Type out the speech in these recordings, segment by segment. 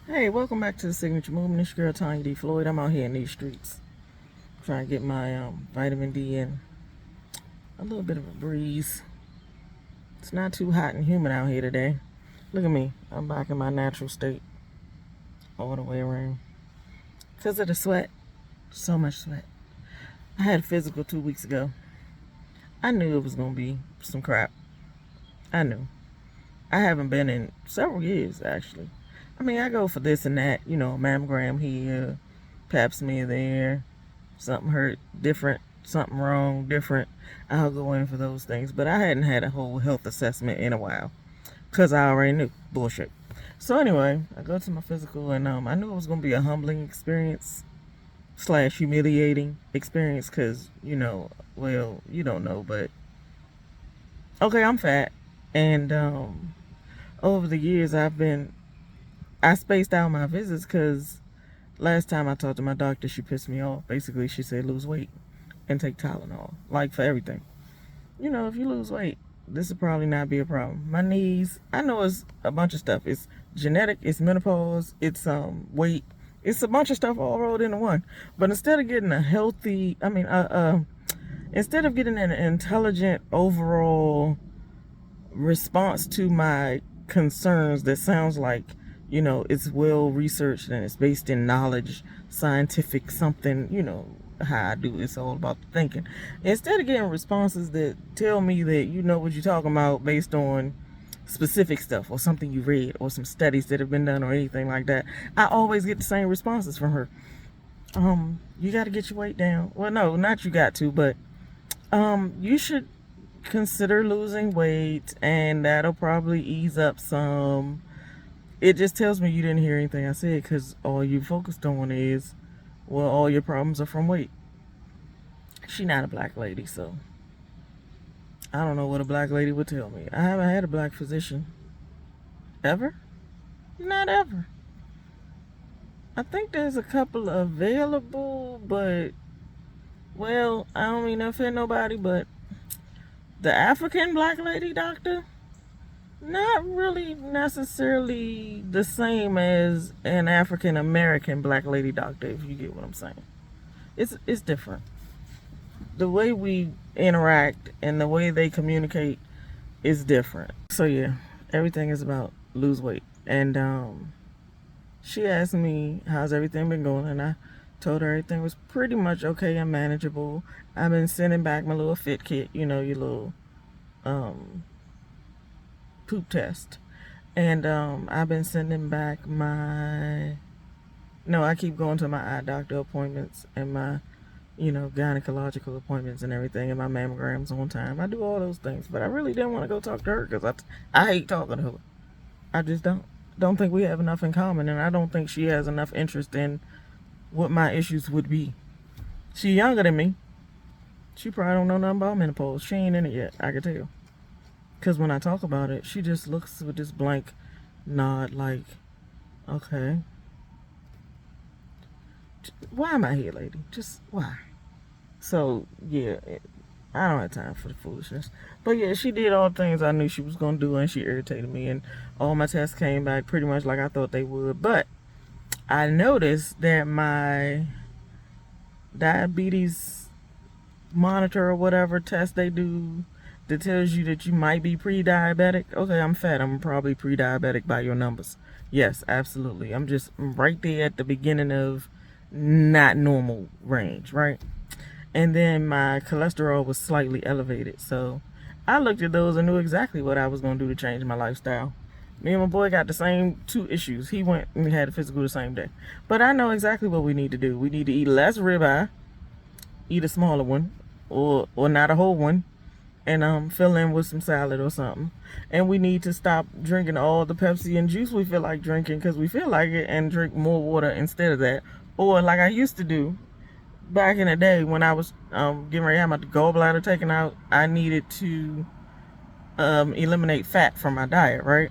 Hey, welcome back to the Signature Movement. It's your girl Tanya D. Floyd. I'm out here in these streets trying to get my vitamin D and a little bit of a breeze. It's not too hot and humid out here today. Look at me. I'm back in my natural state all the way around. Because of the sweat. So much sweat. I had a physical 2 weeks ago. I knew it was going to be some crap. I knew. I haven't been in several years, actually. I mean, I go for this and that, mammogram here, pap smear there, something hurt different, something wrong different. I'll go in for those things. But I hadn't had a whole health assessment in a while because I already knew bullshit. So anyway, I go to my physical and I knew it was going to be a humbling experience slash humiliating experience because, well, you don't know, but okay, I'm fat. And over the years, I spaced out my visits because last time I talked to my doctor, she pissed me off. Basically, she said lose weight and take Tylenol, like for everything. If you lose weight, this would probably not be a problem. My knees, I know it's a bunch of stuff. It's genetic, it's menopause, it's weight, it's a bunch of stuff all rolled into one. But instead of getting instead of getting an intelligent overall response to my concerns that sounds like it's well researched and it's based in knowledge, scientific something, how I do it's all about the thinking. Instead of getting responses that tell me that you know what you're talking about based on specific stuff or something you read or some studies that have been done or anything like that, I always get the same responses from her. You got to get your weight down. Well, no, not you got to, but you should consider losing weight and that'll probably ease up some. It just tells me you didn't hear anything I said because all you focused on is, well, all your problems are from weight. She not a black lady, so I don't know what a black lady would tell me. I haven't had a black physician. Ever? Not ever. I think there's a couple available, but, well, I don't mean to offend nobody, but the African black lady doctor, not really necessarily the same as an African American black lady doctor, if you get what I'm saying. It's different. The way we interact and the way they communicate is different. So yeah, everything is about lose weight. And she asked me how's everything been going, and I told her everything was pretty much okay and manageable. I've been sending back my little fit kit, your little poop test. And I've been sending back my, no, I keep going to my eye doctor appointments and my, gynecological appointments and everything, and my mammograms on time. I do all those things, but I really didn't want to go talk to her because I hate talking to her. I just don't think we have enough in common, and I don't think she has enough interest in what my issues would be. She's younger than me. She probably don't know nothing about menopause. She ain't in it yet, I can tell. Because when I talk about it, she just looks with this blank nod like, okay. Why am I here, lady? Just why? So, yeah, I don't have time for the foolishness. But yeah, she did all the things I knew she was going to do, and she irritated me. And all my tests came back pretty much like I thought they would. But I noticed that my diabetes monitor or whatever test they do that tells you that you might be pre-diabetic. Okay, I'm fat. I'm probably pre-diabetic by your numbers. Yes, absolutely. I'm just right there at the beginning of not normal range, right? And then my cholesterol was slightly elevated. So I looked at those and knew exactly what I was going to do to change my lifestyle. Me and my boy got the same two issues. He went and had a physical the same day. But I know exactly what we need to do. We need to eat less ribeye, eat a smaller one, or not a whole one, and fill in with some salad or something. And we need to stop drinking all the Pepsi and juice we feel like drinking because we feel like it, and drink more water instead of that. Or like I used to do back in the day when I was getting ready to have my gallbladder taken out. I needed to eliminate fat from my diet, right?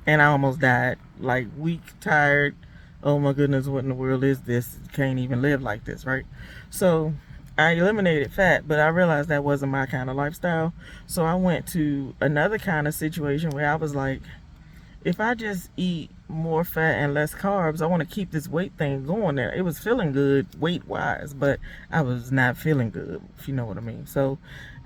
And I almost died, like weak, tired. Oh my goodness, what in the world is this? Can't even live like this, right? So I eliminated fat, but I realized that wasn't my kind of lifestyle. So I went to another kind of situation where I was like, if I just eat more fat and less carbs. I want to keep this weight thing going there. It was feeling good weight wise, but I was not feeling good, if you know what I mean. So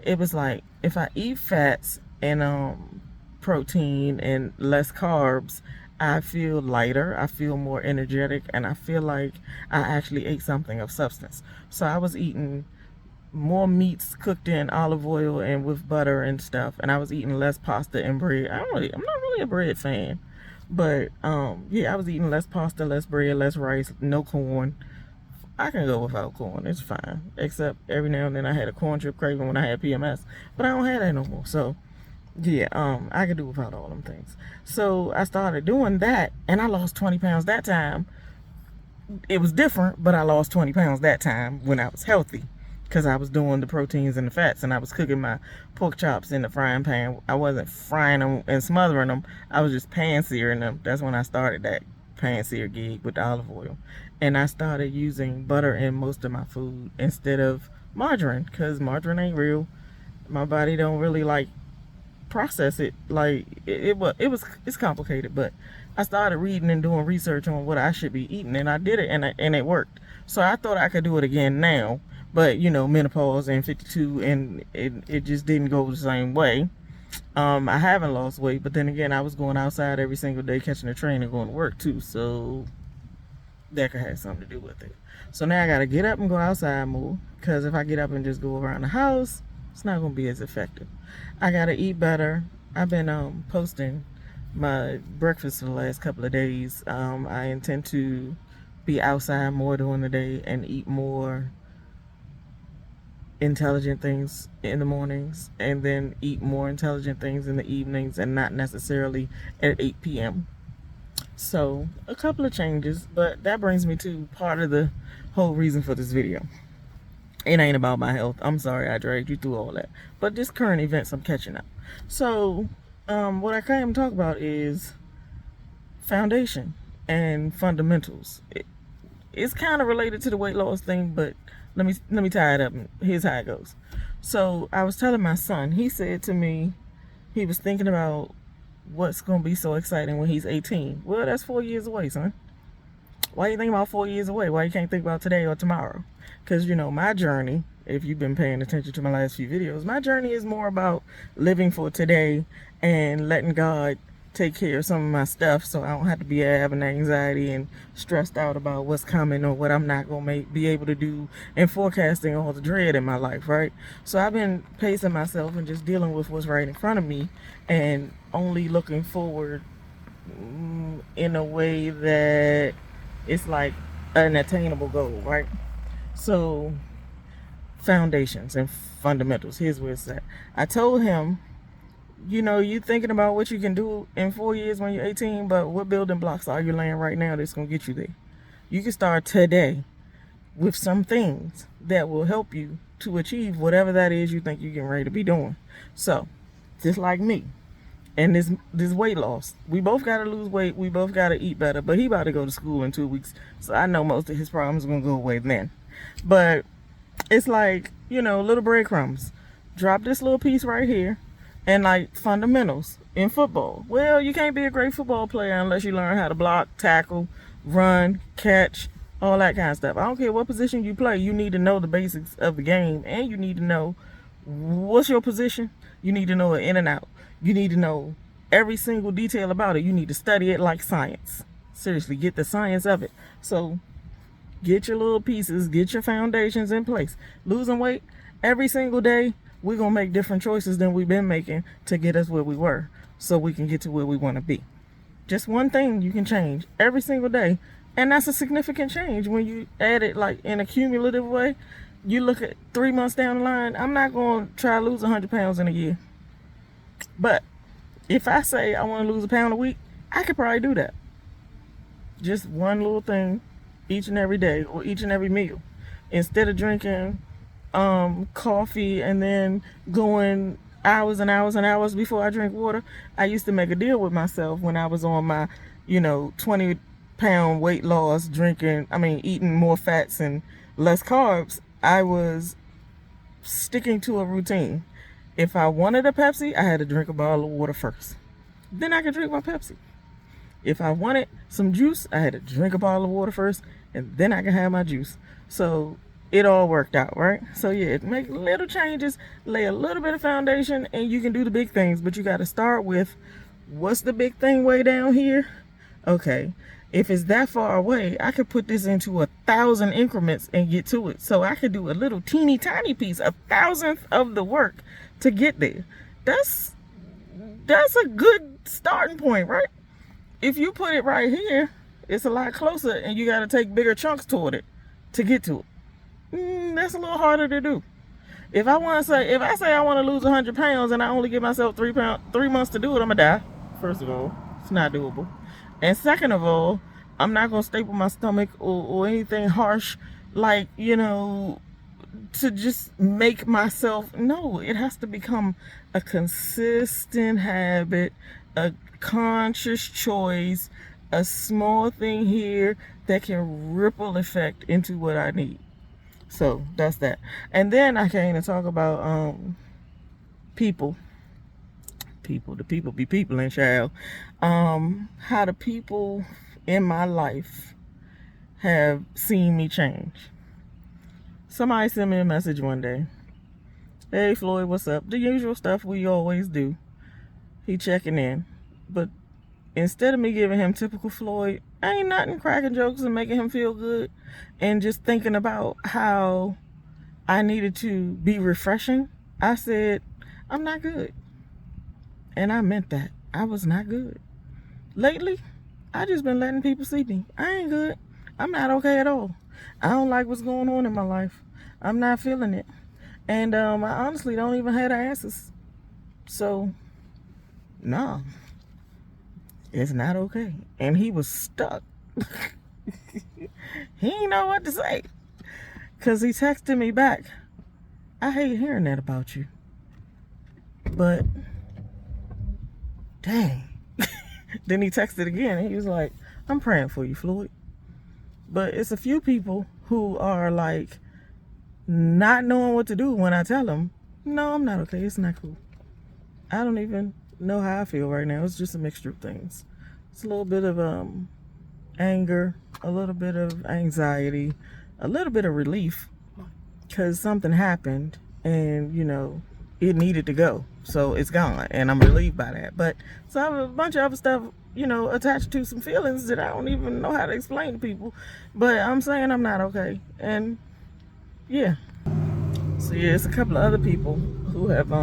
it was like, if I eat fats and protein and less carbs, I feel lighter, I feel more energetic, and I feel like I actually ate something of substance. So I was eating more meats cooked in olive oil and with butter and stuff, and I was eating less pasta and bread. I'm not really a bread fan, but yeah, I was eating less pasta, less bread, less rice, no corn. I can go without corn, it's fine, except every now and then I had a corn chip craving when I had PMS, but I don't have that no more. So yeah, I could do without all them things. So I started doing that, and I lost 20 pounds that time. It was different, but I lost 20 pounds that time when I was healthy, because I was doing the proteins and the fats, and I was cooking my pork chops in the frying pan. I wasn't frying them and smothering them. I was just pan searing them. That's when I started that pan sear gig with the olive oil. And I started using butter in most of my food instead of margarine, because margarine ain't real. My body don't really like process it. Like it's complicated, but I started reading and doing research on what I should be eating, and I did it, and it worked. So I thought I could do it again now, but you know, menopause and 52, and it just didn't go the same way. I haven't lost weight, but then again, I was going outside every single day, catching a train and going to work too, so that could have something to do with it. So now I gotta get up and go outside more, because if I get up and just go around the house, it's not gonna be as effective. I gotta eat better. I've been posting my breakfast for the last couple of days. I intend to be outside more during the day and eat more intelligent things in the mornings, and then eat more intelligent things in the evenings, and not necessarily at 8 p.m. So a couple of changes, but that brings me to part of the whole reason for this video. It ain't about my health. I'm sorry I dragged you through all that, but just current events, I'm catching up. So what I came to talk about is foundation and fundamentals. It's kind of related to the weight loss thing, but let me tie it up. Here's how it goes. So I was telling my son, he said to me, he was thinking about what's going to be so exciting when he's 18. Well, that's 4 years away, son. Why you think about 4 years away? Why you can't think about today or tomorrow? Because, you know, my journey, if you've been paying attention to my last few videos, my journey is more about living for today and letting God take care of some of my stuff, so I don't have to be having anxiety and stressed out about what's coming or what I'm not going to be able to do, and forecasting all the dread in my life, right? So I've been pacing myself and just dealing with what's right in front of me, and only looking forward in a way that it's like an attainable goal, right? So foundations and fundamentals, here's where it's at. I told him, you know, you thinking about what you can do in 4 years when you're 18, but what building blocks are you laying right now that's going to get you there? You can start today with some things that will help you to achieve whatever that is you think you're getting ready to be doing. So, just like me and this weight loss, we both got to lose weight, we both got to eat better, but he about to go to school in 2 weeks, so I know most of his problems are going to go away then. But it's like, you know, little breadcrumbs. Drop this little piece right here. And like fundamentals in football. Well, you can't be a great football player unless you learn how to block, tackle, run, catch, all that kind of stuff. I don't care what position you play. You need to know the basics of the game, and you need to know what's your position. You need to know it in and out. You need to know every single detail about it. You need to study it like science. Seriously, get the science of it. So get your little pieces, get your foundations in place. Losing weight every single day, we're going to make different choices than we've been making to get us where we were, so we can get to where we want to be. Just one thing you can change every single day, and that's a significant change when you add it like in a cumulative way. You look at 3 months down the line, I'm not going to try to lose 100 pounds in a year. But if I say I want to lose a pound a week, I could probably do that. Just one little thing each and every day, or each and every meal. Instead of drinking coffee and then going hours and hours and hours before I drink water, I used to make a deal with myself when I was on my, 20-pound weight loss, eating more fats and less carbs. I was sticking to a routine. If I wanted a Pepsi, I had to drink a bottle of water first. Then I could drink my Pepsi. If I wanted some juice, I had to drink a bottle of water first, and then I can have my juice. So it all worked out, right? So yeah, make little changes, lay a little bit of foundation, and you can do the big things. But you got to start with, what's the big thing way down here? Okay, if it's that far away, I could put this into 1,000 increments and get to it. So I could do a little teeny tiny piece, 1,000th of the work to get there. That's a good starting point, right? If you put it right here, it's a lot closer, and you got to take bigger chunks toward it to get to it. That's a little harder to do. If I say I want to lose 100 pounds and I only give myself 3 months to do it, I'm gonna die. First of all, it's not doable. And second of all, I'm not gonna staple my stomach or anything harsh, like, to just make myself. No, it has to become a consistent habit, a conscious choice, a small thing here that can ripple effect into what I need. So that's that. And then I came to talk about people. The people be people and child. How the people in my life have seen me change. Somebody sent me a message one day. Hey Floyd, what's up? The usual stuff we always do. He checking in. But instead of me giving him typical Floyd, ain't nothing, cracking jokes and making him feel good, and just thinking about how I needed to be refreshing, I said, I'm not good. And I meant that. I was not good. Lately, I just been letting people see me. I ain't good. I'm not okay at all. I don't like what's going on in my life. I'm not feeling it. And I honestly don't even have the answers. So, nah. It's not okay. And he was stuck. He didn't know what to say. Because he texted me back, I hate hearing that about you. But, dang. Then he texted again and he was like, I'm praying for you, Floyd. But it's a few people who are like not knowing what to do when I tell them, no, I'm not okay. It's not cool. I don't even know how I feel right now. It's just a mixture of things. It's a little bit of anger, a little bit of anxiety, a little bit of relief because something happened and, it needed to go. So it's gone and I'm relieved by that. But so I have a bunch of other stuff, attached to some feelings that I don't even know how to explain to people. But I'm saying I'm not okay. And yeah. So yeah, it's a couple of other people who have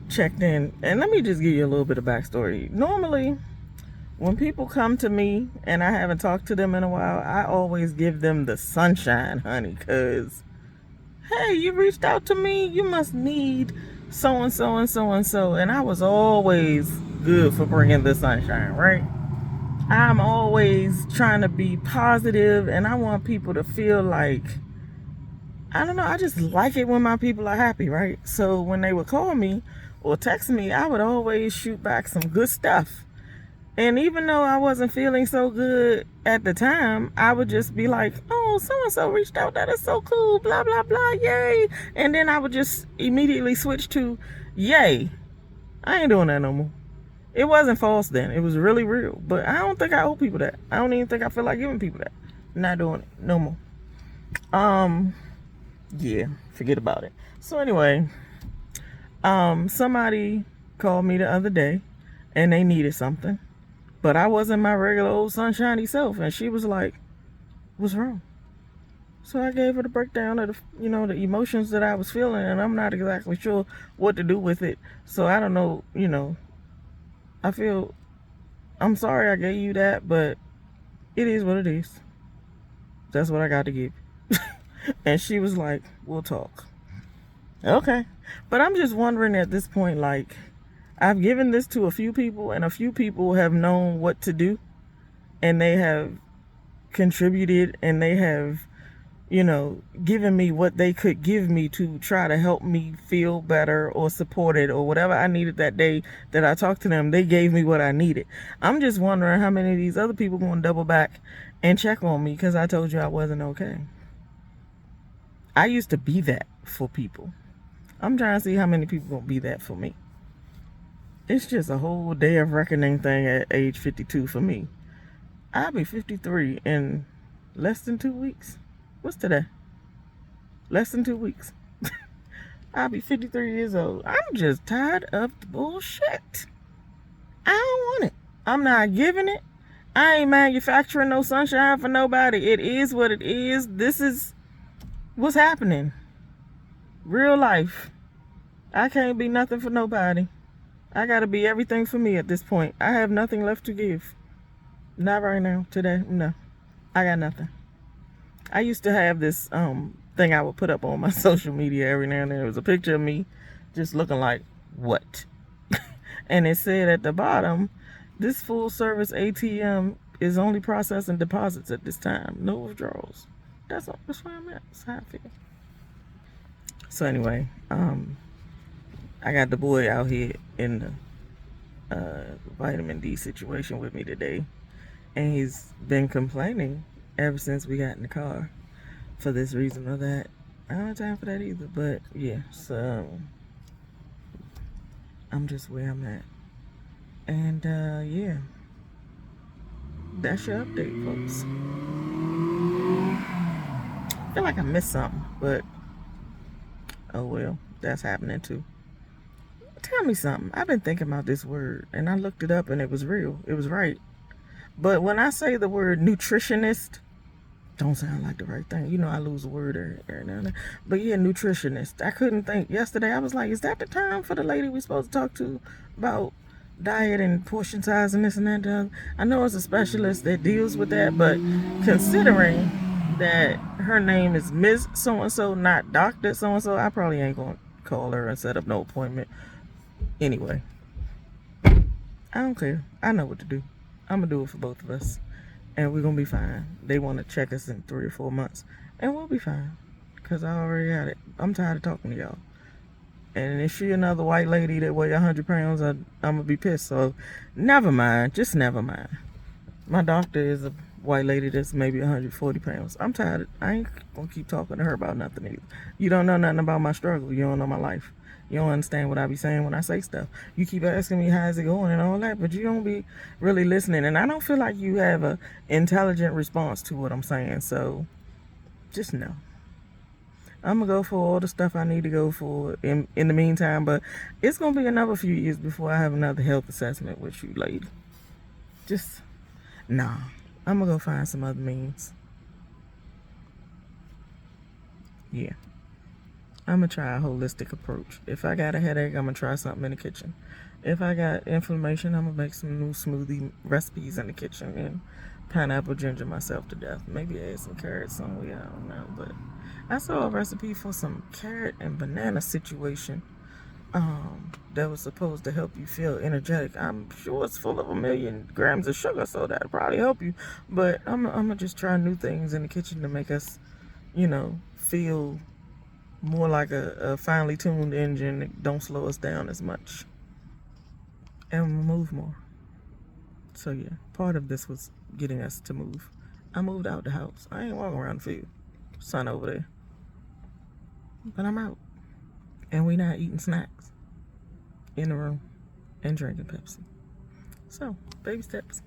checked in. And let me just give you a little bit of backstory. Normally, when people come to me and I haven't talked to them in a while, I always give them the sunshine, honey, because, hey, you reached out to me, you must need so-and-so and so-and-so. And I was always good for bringing the sunshine, right? I'm always trying to be positive, and I want people to feel like, I don't know, I just like it when my people are happy, right? So when they would call me or text me, I would always shoot back some good stuff. And even though I wasn't feeling so good at the time, I would just be like, oh, so-and-so reached out. That is so cool. Blah, blah, blah. Yay. And then I would just immediately switch to, yay. I ain't doing that no more. It wasn't false then. It was really real. But I don't think I owe people that. I don't even think I feel like giving people that. Not doing it no more. Yeah, forget about it. So anyway, somebody called me the other day and they needed something. But I wasn't my regular old sunshiny self. And she was like, what's wrong? So I gave her the breakdown of the, the emotions that I was feeling. And I'm not exactly sure what to do with it. So I don't know, I'm sorry I gave you that. But it is what it is. That's what I got to give. And she was like, we'll talk. Okay. But I'm just wondering at this point, like, I've given this to a few people and a few people have known what to do and they have contributed and they have, given me what they could give me to try to help me feel better or supported or whatever I needed that day that I talked to them. They gave me what I needed. I'm just wondering how many of these other people going to double back and check on me because I told you I wasn't okay. I used to be that for people. I'm trying to see how many people going to be that for me. It's just a whole day of reckoning thing at age 52 for me. I'll be 53 in less than 2 weeks. What's today? Less than 2 weeks. I'll be 53 years old. I'm just tired of the bullshit. I don't want it. I'm not giving it. I ain't manufacturing no sunshine for nobody. It is what it is. This is what's happening. Real life. I can't be nothing for nobody. I gotta be everything for me at this point. I have nothing left to give. Not right now. Today, no. I got nothing. I used to have this thing I would put up on my social media every now and then. It was a picture of me just looking like, what? And it said at the bottom, this full service ATM is only processing deposits at this time. No withdrawals. That's where I'm at. That's how I feel. So anyway, I got the boy out here in the vitamin D situation with me today. And he's been complaining ever since we got in the car for this reason or that. I don't have time for that either. But yeah, so I'm just where I'm at. And yeah, that's your update, folks. I feel like I missed something, but oh well, that's happening too. Tell me something. I've been thinking about this word, and I looked it up, and it was real. It was right. But when I say the word nutritionist, don't sound like the right thing. You know, I lose a word every now and then. But yeah, nutritionist. I couldn't think. Yesterday, I was like, is that the time for the lady we supposed to talk to about diet and portion size and this and that? I know it's a specialist that deals with that, but considering that her name is Ms. So-and-so, not Dr. So-and-so, I probably ain't going to call her and set up no appointment. Anyway, I don't care. I know what to do. I'm going to do it for both of us. And we're going to be fine. They want to check us in 3 or 4 months. And we'll be fine. Because I already got it. I'm tired of talking to y'all. And if she another white lady that weigh 100 pounds, I'm going to be pissed. So, never mind. Just never mind. My doctor is a white lady that's maybe 140 pounds. I'm tired. I ain't going to keep talking to her about nothing either. You don't know nothing about my struggle. You don't know my life. You don't understand what I be saying when I say stuff. You keep asking me how's it going and all that, but you don't be really listening. And I don't feel like you have a intelligent response to what I'm saying. So just know. I'm going to go for all the stuff I need to go for in the meantime. But it's going to be another few years before I have another health assessment with you, lady. Just, nah. I'm going to go find some other means. Yeah. I'm going to try a holistic approach. If I got a headache, I'm going to try something in the kitchen. If I got inflammation, I'm going to make some new smoothie recipes in the kitchen and pineapple ginger myself to death. Maybe add some carrots somewhere, I don't know. But I saw a recipe for some carrot and banana situation that was supposed to help you feel energetic. I'm sure it's full of 1,000,000 grams of sugar, so that'll probably help you. But I'm going to just try new things in the kitchen to make us, feel more like a finely tuned engine that don't slow us down as much. And we'll move more. So yeah, part of this was getting us to move. I moved out the house. I ain't walking around the field. Sun over there. But I'm out. And we not eating snacks in the room and drinking Pepsi. So, baby steps.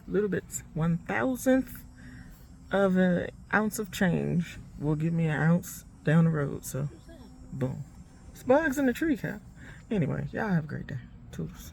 Little bits. 1,000th of an ounce of change will give me an ounce down the road. So, boom. It's bugs in the tree, Cal. Anyway, y'all have a great day. Toodles.